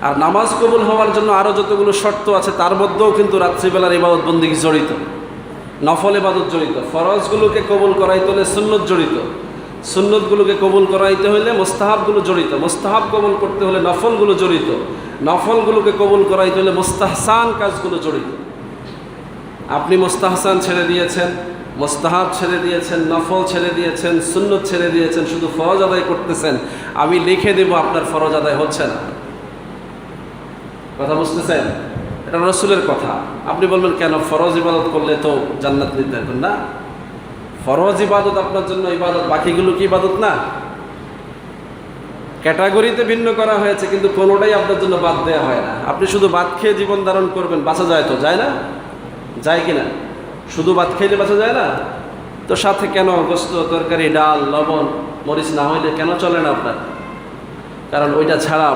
আর নামাজ কবুল হওয়ার জন্য আরও যতগুলো শর্ত আছে তার মধ্যেও কিন্তু রাত্রিবেলার ইবাদত বন্দেগী জড়িত, নফল ইবাদত জড়িত। ফরজগুলোকে কবুল করাইতে হলে সুন্নত জড়িত, সুন্নতগুলোকে কবুল করাইতে হলে মোস্তাহাবগুলো জড়িত, মোস্তাহাব কবুল করতে হলে নফলগুলো জড়িত, নফলগুলোকে কবুল করাইতে হলে মোস্তাহসান কাজগুলো জড়িত। আপনি মোস্তাহসান ছেড়ে দিয়েছেন, মোস্তাহাব ছেড়ে দিয়েছেন, নফল ছেড়ে দিয়েছেন, সুন্নত ছেড়ে দিয়েছেন, শুধু ফরজ আদায় করতেছেন, আমি লিখে দেব আপনার ফরজ আদায় হচ্ছে না। কথা বুঝতেছেন? এটা রসুলের কথা। আপনি বলবেন কেন, ফরজ ইবাদত করলে তো জান্নাত নিতে পারবেন না? ফরজ ইবাদত আপনার জন্য ইবাদত, বাকিগুলো কি ইবাদত না? ক্যাটাগরিতে ভিন্ন করা হয়েছে, কিন্তু কোনোটাই আপনার জন্য বাদ দেওয়া হয় না। আপনি শুধু ভাত খেয়ে জীবন ধারণ করবেন, বাঁচা যায় তো? যায় না? যায় কি না? শুধু ভাত খেলে বাঁচা যায় না তো? সাথে কেন গোস্ত, তরকারি, ডাল, লবণ, মরিচ না হইলে কেন চলে না আপনার? কারণ ওইটা ছাড়া